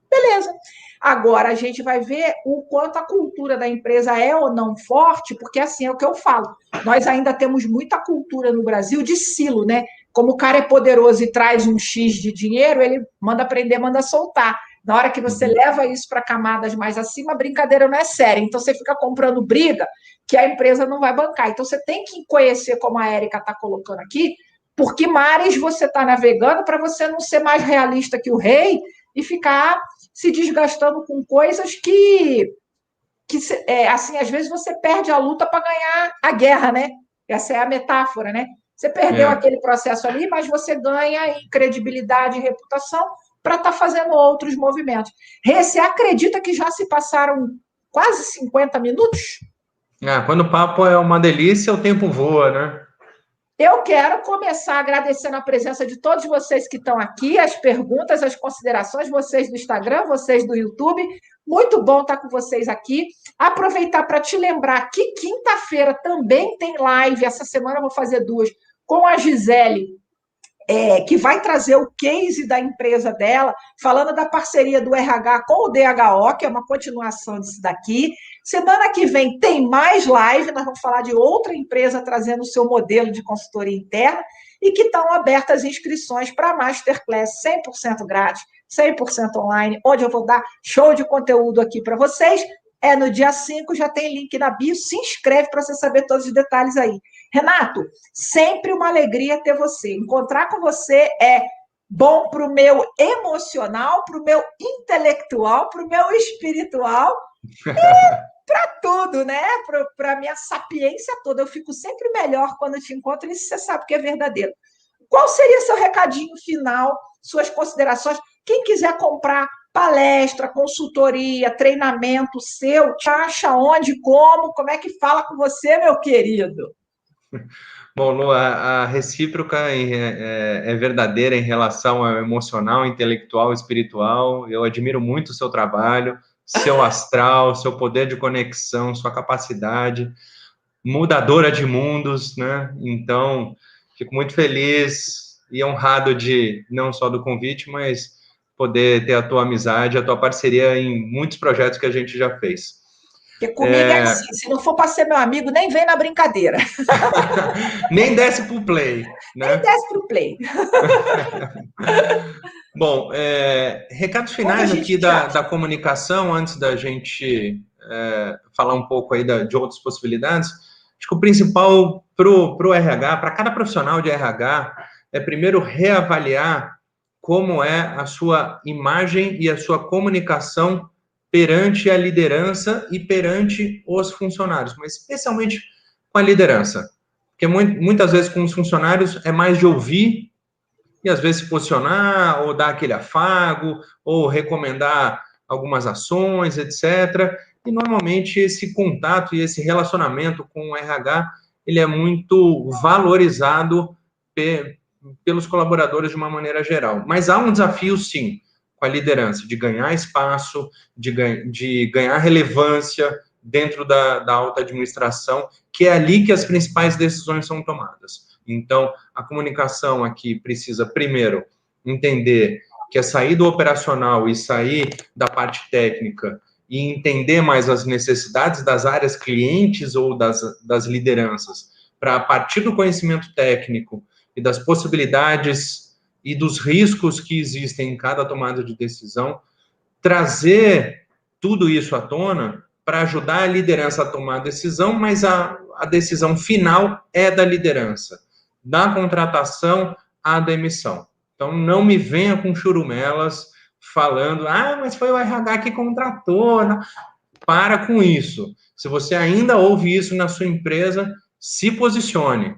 Beleza. Agora a gente vai ver o quanto a cultura da empresa é ou não forte, porque assim é o que eu falo. Nós ainda temos muita cultura no Brasil de silo, né? Como o cara é poderoso e traz um X de dinheiro, ele manda prender, manda soltar. Na hora que você leva isso para camadas mais acima, a brincadeira não é séria. Então você fica comprando briga que a empresa não vai bancar. Então você tem que conhecer, como a Érica está colocando aqui, por que mares você está navegando para você não ser mais realista que o rei e ficar se desgastando com coisas que assim, às vezes você perde a luta para ganhar a guerra, né? Essa é a metáfora, né? Você perdeu aquele processo ali, mas você ganha em credibilidade e reputação para estar fazendo outros movimentos. Rê, você acredita que já se passaram quase 50 minutos? Quando o papo é uma delícia, o tempo voa, né? Eu quero começar agradecendo a presença de todos vocês que estão aqui, as perguntas, as considerações, vocês do Instagram, vocês do YouTube. Muito bom estar com vocês aqui. Aproveitar para te lembrar que quinta-feira também tem live. Essa semana eu vou fazer 2 com a Gisele, que vai trazer o case da empresa dela, falando da parceria do RH com o DHO, que é uma continuação disso daqui. Semana que vem tem mais live, nós vamos falar de outra empresa trazendo o seu modelo de consultoria interna e que estão abertas inscrições para a Masterclass 100% grátis, 100% online, onde eu vou dar show de conteúdo aqui para vocês. No dia 5 já tem link na bio, se inscreve para você saber todos os detalhes aí. Renato, sempre uma alegria ter você. Encontrar com você é bom para o meu emocional, para o meu intelectual, para o meu espiritual, para tudo, né? Para a minha sapiência toda. Eu fico sempre melhor quando te encontro, e isso você sabe que é verdadeiro. Qual seria seu recadinho final, suas considerações? Quem quiser comprar palestra, consultoria, treinamento seu, te acha onde, como é que fala com você, meu querido? Bom, Lu, a recíproca é verdadeira em relação ao emocional, intelectual, espiritual. Eu admiro muito o seu trabalho, seu astral, seu poder de conexão, sua capacidade mudadora de mundos, né? Então, fico muito feliz e honrado de não só do convite, mas poder ter a tua amizade, a tua parceria em muitos projetos que a gente já fez. Porque comigo é assim, se não for para ser meu amigo, nem vem na brincadeira. Nem desce para o play, né? Nem desce para o play. Bom, recados finais aqui da comunicação, antes da gente falar um pouco aí de outras possibilidades. Acho que o principal para o RH, para cada profissional de RH, é primeiro reavaliar como é a sua imagem e a sua comunicação perante a liderança e perante os funcionários, mas especialmente com a liderança. Porque muitas vezes com os funcionários é mais de ouvir e às vezes se posicionar, ou dar aquele afago, ou recomendar algumas ações, etc. E normalmente esse contato e esse relacionamento com o RH, ele é muito valorizado pelos colaboradores de uma maneira geral. Mas há um desafio, sim, com a liderança, de ganhar espaço, de ganhar relevância dentro da alta administração, que é ali que as principais decisões são tomadas. Então, a comunicação aqui precisa, primeiro, entender que é sair do operacional e sair da parte técnica e entender mais as necessidades das áreas clientes ou das lideranças, para, a partir do conhecimento técnico e das possibilidades e dos riscos que existem em cada tomada de decisão, trazer tudo isso à tona para ajudar a liderança a tomar a decisão, mas a decisão final é da liderança, da contratação à demissão. Então, não me venha com churumelas falando, mas foi o RH que contratou. Não. Para com isso. Se você ainda ouve isso na sua empresa, se posicione.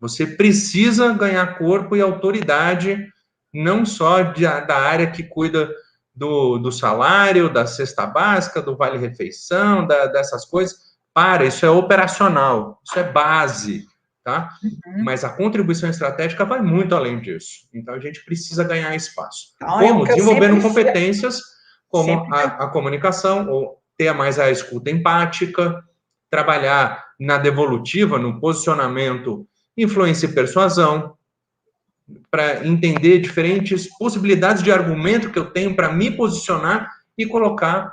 Você precisa ganhar corpo e autoridade, não só da área que cuida do salário, da cesta básica, do vale-refeição, dessas coisas. Isso é operacional, isso é base, tá? Uhum. Mas a contribuição estratégica vai muito além disso. Então, a gente precisa ganhar espaço. Como? Desenvolvendo competências como a comunicação, ou ter mais a escuta empática, trabalhar na devolutiva, no posicionamento, influência e persuasão, para entender diferentes possibilidades de argumento que eu tenho para me posicionar e colocar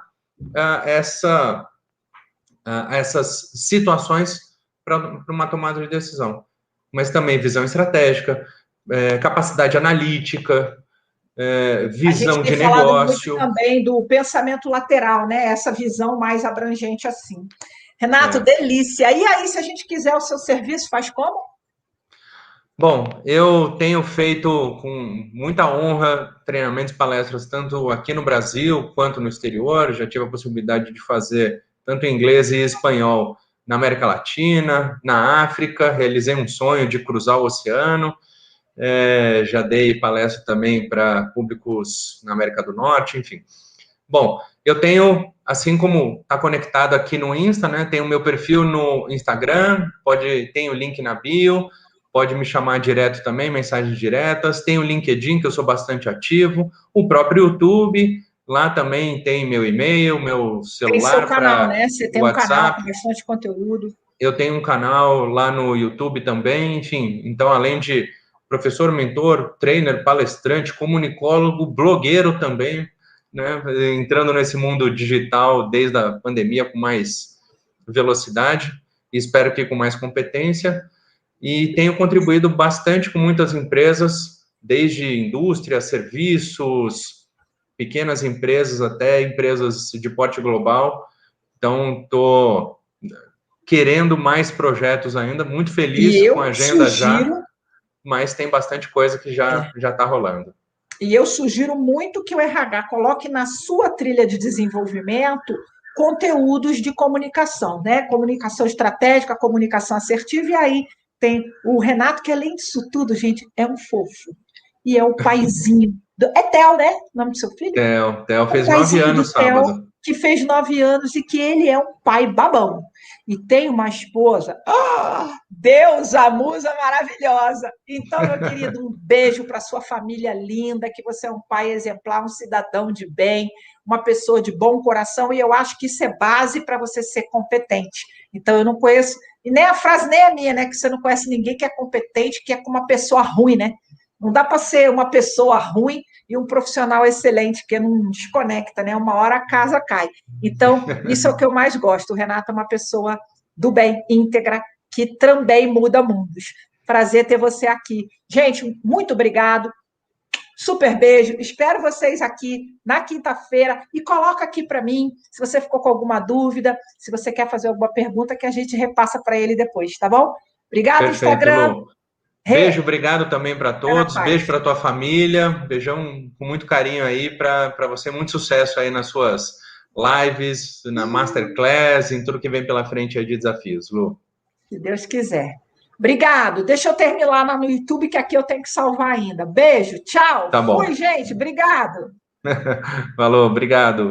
essas situações para uma tomada de decisão. Mas também visão estratégica, capacidade analítica, visão de negócio. A gente tem falado muito também do pensamento lateral, né? Essa visão mais abrangente assim. Renato, delícia. E aí, se a gente quiser o seu serviço, faz como? Bom, eu tenho feito com muita honra treinamentos e palestras tanto aqui no Brasil quanto no exterior. Já tive a possibilidade de fazer tanto em inglês e espanhol na América Latina, na África. Realizei um sonho de cruzar o oceano. Já dei palestra também para públicos na América do Norte, enfim. Bom, eu tenho, assim como está conectado aqui no Insta, né? Tem o meu perfil no Instagram, tem o link na bio. Pode me chamar direto também, mensagens diretas. Tem o LinkedIn, que eu sou bastante ativo. O próprio YouTube, lá também tem meu e-mail, meu celular. Tem seu canal, né? Você tem WhatsApp. Um canal com bastante conteúdo. Eu tenho um canal lá no YouTube também, enfim. Então, além de professor, mentor, trainer, palestrante, comunicólogo, blogueiro também, né? Entrando nesse mundo digital desde a pandemia com mais velocidade e espero que com mais competência. E tenho contribuído bastante com muitas empresas, desde indústria, serviços, pequenas empresas até empresas de porte global, Então, estou querendo mais projetos ainda, muito feliz com a agenda já, mas tem bastante coisa que já está rolando. E eu sugiro muito que o RH coloque na sua trilha de desenvolvimento conteúdos de comunicação, né? Comunicação estratégica, comunicação assertiva, e aí tem o Renato, que além disso tudo, gente, é um fofo. E é o paizinho. É Theo, né? O nome do seu filho? Theo fez 9 anos sábado. Que fez 9 anos e que ele é um pai babão. E tem uma esposa, Deus, a musa maravilhosa. Então, meu querido, um beijo para sua família linda, que você é um pai exemplar, um cidadão de bem, uma pessoa de bom coração, e eu acho que isso é base para você ser competente. Então, eu não conheço, e nem a frase nem a minha, né? Que você não conhece ninguém que é competente, que é uma pessoa ruim, né? Não dá para ser uma pessoa ruim e um profissional excelente, que não desconecta, né? Uma hora a casa cai. Então, isso é o que eu mais gosto. O Renato é uma pessoa do bem, íntegra, que também muda mundos. Prazer ter você aqui. Gente, muito obrigado. Super beijo. Espero vocês aqui na quinta-feira. E coloca aqui para mim, se você ficou com alguma dúvida, se você quer fazer alguma pergunta, que a gente repassa para ele depois, tá bom? Obrigado, Perfeito, Instagram. Lu. Beijo, obrigado também para todos, beijo para tua família, beijão com muito carinho aí para você, muito sucesso aí nas suas lives, na Masterclass, em tudo que vem pela frente aí de desafios, Lu. Se Deus quiser. Obrigado, deixa eu terminar lá no YouTube, que aqui eu tenho que salvar ainda. Beijo, tchau. Tá bom. Fui, gente, obrigado. Falou, obrigado.